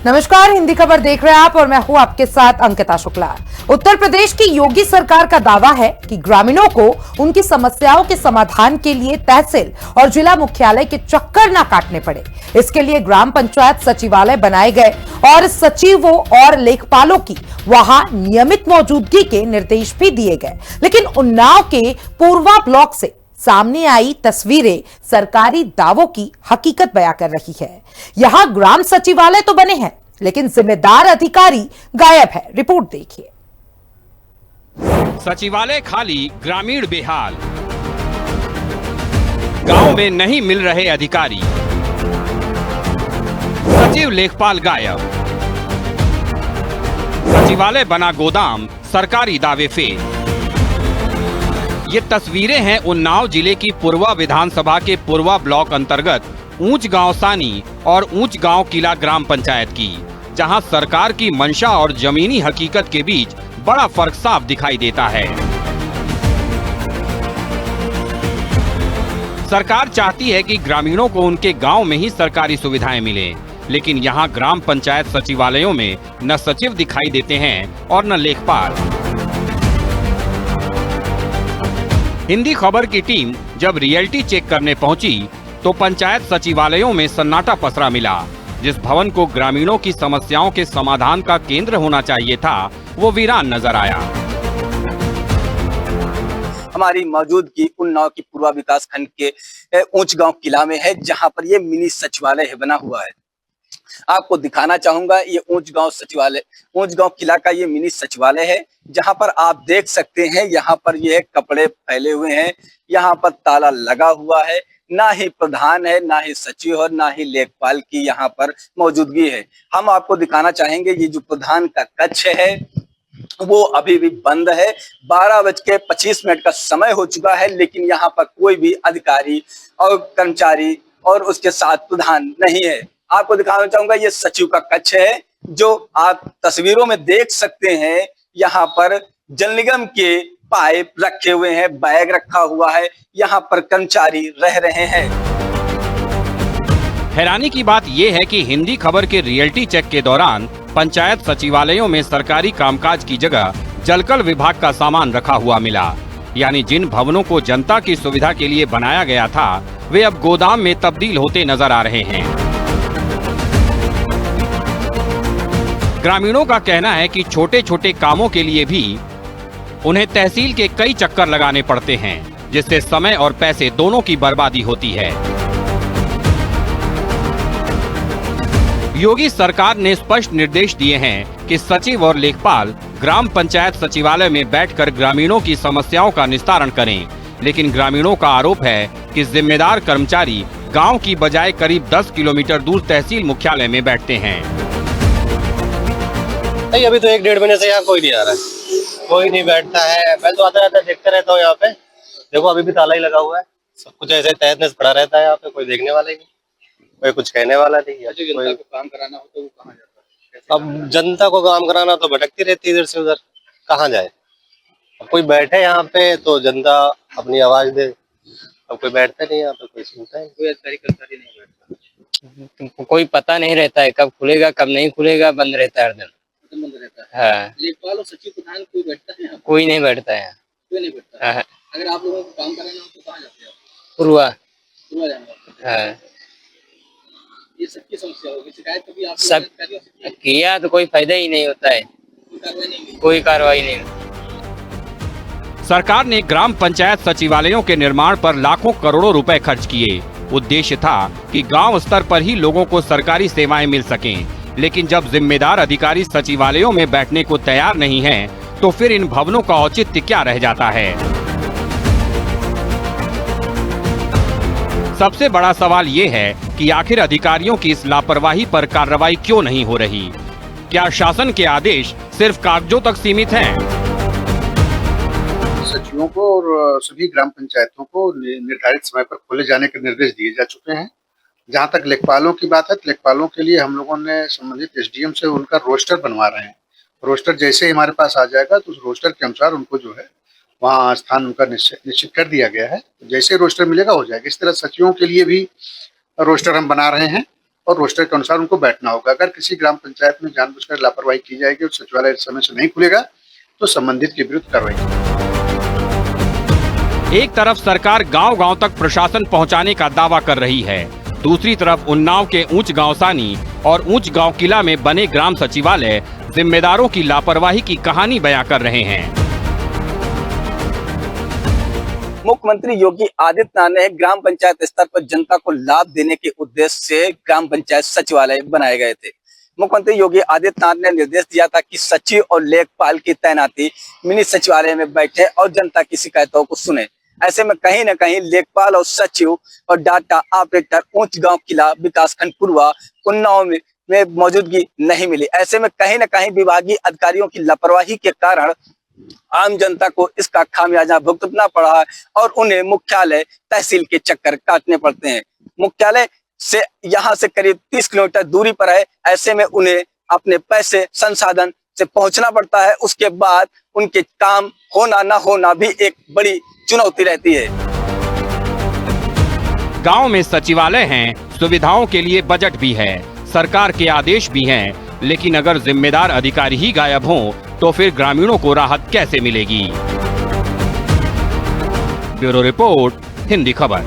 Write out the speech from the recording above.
नमस्कार, हिंदी खबर देख रहे हैं आप और मैं हूं आपके साथ अंकिता शुक्ला। उत्तर प्रदेश की योगी सरकार का दावा है कि ग्रामीणों को उनकी समस्याओं के समाधान के लिए तहसील और जिला मुख्यालय के चक्कर न काटने पड़े। इसके लिए ग्राम पंचायत सचिवालय बनाए गए और सचिवों और लेखपालों की वहां नियमित मौजूदगी के निर्देश भी दिए गए। लेकिन उन्नाव के पूर्वा ब्लॉक से सामने आई तस्वीरें सरकारी दावों की हकीकत बयां कर रही है। यहां ग्राम सचिवालय तो बने हैं, लेकिन जिम्मेदार अधिकारी गायब है। रिपोर्ट देखिए। सचिवालय खाली, ग्रामीण बेहाल, गांव में नहीं मिल रहे अधिकारी, सचिव लेखपाल गायब, सचिवालय बना गोदाम, सरकारी दावे फेल। ये तस्वीरें हैं उन्नाव जिले की पूर्वा विधानसभा के पूर्वा ब्लॉक अंतर्गत ऊंच गांव सानी और ऊंच गांव किला ग्राम पंचायत की, जहां सरकार की मंशा और जमीनी हकीकत के बीच बड़ा फर्क साफ दिखाई देता है। सरकार चाहती है कि ग्रामीणों को उनके गांव में ही सरकारी सुविधाएं मिले, लेकिन यहां ग्राम पंचायत सचिवालयों में न सचिव दिखाई देते हैं और न लेखपाल। हिंदी खबर की टीम जब रियलिटी चेक करने पहुंची तो पंचायत सचिवालयों में सन्नाटा पसरा मिला। जिस भवन को ग्रामीणों की समस्याओं के समाधान का केंद्र होना चाहिए था, वो वीरान नजर आया। हमारी मौजूदगी उन्नाव की पूर्वा विकास खंड के ऊंच गांव किला में है, जहां पर ये मिनी सचिवालय बना हुआ है। आपको दिखाना चाहूंगा, ये ऊंच गांव किला का ये मिनी सचिवालय है, जहां पर आप देख सकते हैं यहाँ पर ये कपड़े फैले हुए हैं, यहाँ पर ताला लगा हुआ है। ना ही प्रधान है, ना ही सचिव और ना ही लेखपाल की यहाँ पर मौजूदगी है। हम आपको दिखाना चाहेंगे, ये जो प्रधान का कक्ष है वो अभी भी बंद है। 12:25 का समय हो चुका है, लेकिन यहाँ पर कोई भी अधिकारी और कर्मचारी और उसके साथ प्रधान नहीं है। आपको दिखाना चाहूंगा, ये सचिव का कक्ष है, जो आप तस्वीरों में देख सकते हैं। यहाँ पर जल निगम के पाइप रखे हुए हैं, बैग रखा हुआ है, यहाँ पर कर्मचारी रह रहे हैं। हैरानी की बात यह है कि हिंदी खबर के रियलिटी चेक के दौरान पंचायत सचिवालयों में सरकारी कामकाज की जगह जलकल विभाग का सामान रखा हुआ मिला। यानी जिन भवनों को जनता की सुविधा के लिए बनाया गया था, वे अब गोदाम में तब्दील होते नजर आ रहे हैं। ग्रामीणों का कहना है कि छोटे छोटे कामों के लिए भी उन्हें तहसील के कई चक्कर लगाने पड़ते हैं, जिससे समय और पैसे दोनों की बर्बादी होती है। योगी सरकार ने स्पष्ट निर्देश दिए हैं कि सचिव और लेखपाल ग्राम पंचायत सचिवालय में बैठकर ग्रामीणों की समस्याओं का निस्तारण करें, लेकिन ग्रामीणों का आरोप है कि जिम्मेदार कर्मचारी गांव की बजाय करीब 10 किलोमीटर दूर तहसील मुख्यालय में बैठते हैं। नहीं, अभी तो 1-1.5 महीने से यहाँ कोई नहीं आ रहा है, कोई नहीं बैठता है। मैं तो आता रहता देखते रहता हूँ यहाँ पे। देखो अभी भी ताला ही लगा हुआ है, सब कुछ ऐसे तहस नहस पड़ा रहता है यहाँ पे। कोई देखने वाला ही नहीं, कोई कुछ कहने वाला नहीं। जनता को काम कराना हो तो वो कहाँ जाता है? अब जनता को काम कराना तो भटकती रहती है इधर से उधर, कहाँ जाए। अब कोई बैठे यहाँ पे तो जनता अपनी आवाज दे। अब कोई बैठता नहीं यहाँ पे, कोई सुनता है, कोई अधिकारी कर्मचारी नहीं बैठता। कोई पता नहीं रहता है कब खुलेगा कब नहीं खुलेगा, बंद रहता है हर दिन। बंद रहता है। हाँ। लेखपाल और सचिव प्रधान कोई बैठता है यहाँ? कोई नहीं बैठता है। कोई नहीं बैठता है। अगर आप लोगों को काम कराना हो तो कहाँ जाते हैं? पूर्वा जाना। हाँ। ये सबकी समस्या होगी, शिकायत कभी आप सब किया तो कोई फायदा ही नहीं होता है, कोई कार्रवाई नहीं। सरकार ने ग्राम पंचायत सचिवालयों के निर्माण पर लाखों करोड़ों रुपए खर्च किए। उद्देश्य था कि गांव स्तर पर ही लोगों को सरकारी सेवाएं मिल सकें, लेकिन जब जिम्मेदार अधिकारी सचिवालयों में बैठने को तैयार नहीं हैं, तो फिर इन भवनों का औचित्य क्या रह जाता है। सबसे बड़ा सवाल ये है कि आखिर अधिकारियों की इस लापरवाही पर कार्रवाई क्यों नहीं हो रही? क्या शासन के आदेश सिर्फ कागजों तक सीमित हैं? सचिवों को और सभी ग्राम पंचायतों को निर्धारित समय पर खोले जाने के निर्देश दिए जा चुके हैं। जहां तक लेखपालों की बात है, तो लेखपालों के लिए हम लोगों ने संबंधित एसडीएम से उनका रोस्टर बनवा रहे हैं। रोस्टर जैसे ही हमारे पास आ जाएगा तो उस रोस्टर के अनुसार उनको जो है वहाँ स्थान उनका निश्चित कर दिया गया है। जैसे रोस्टर मिलेगा हो जाएगा। इस तरह सचिवों के लिए भी रोस्टर हम बना रहे हैं और रोस्टर के अनुसार उनको बैठना होगा। अगर किसी ग्राम पंचायत में जानबूझकर लापरवाही की जाएगी और सचिवालय समय से नहीं खुलेगा तो संबंधित के विरुद्ध कार्रवाई की। एक तरफ सरकार गांव-गांव तक प्रशासन पहुंचाने का दावा कर रही है, दूसरी तरफ उन्नाव के ऊंच गांव सानी और ऊंच गांव किला में बने ग्राम सचिवालय जिम्मेदारों की लापरवाही की कहानी बयां कर रहे हैं। मुख्यमंत्री योगी आदित्यनाथ ने ग्राम पंचायत स्तर पर जनता को लाभ देने के उद्देश्य से ग्राम पंचायत सचिवालय बनाए गए थे। मुख्यमंत्री योगी आदित्यनाथ ने निर्देश दिया था कि सचिव और लेखपाल की तैनाती मिनी सचिवालय में बैठे और जनता की शिकायतों को सुने। ऐसे में कहीं न कहीं लेखपाल और सचिव और डाटा ऑपरेटर ऊंच गांव किला विकासखंड पूर्वा उन्नाव में मौजूदगी नहीं मिली। ऐसे में कहीं न कहीं विभागीय अधिकारियों की लापरवाही के कारण आम जनता को इसका खामियाजा भुगतना पड़ा है और उन्हें मुख्यालय तहसील के चक्कर काटने पड़ते हैं। मुख्यालय से यहाँ से करीब 30 किलोमीटर दूरी पर है। ऐसे में उन्हें अपने पैसे संसाधन से पहुंचना पड़ता है। उसके बाद उनके काम होना ना होना भी एक बड़ी चुनौती रहती है। गांव में सचिवालय हैं, सुविधाओं के लिए बजट भी है, सरकार के आदेश भी हैं, लेकिन अगर जिम्मेदार अधिकारी ही गायब हों तो फिर ग्रामीणों को राहत कैसे मिलेगी? ब्यूरो रिपोर्ट, हिंदी खबर।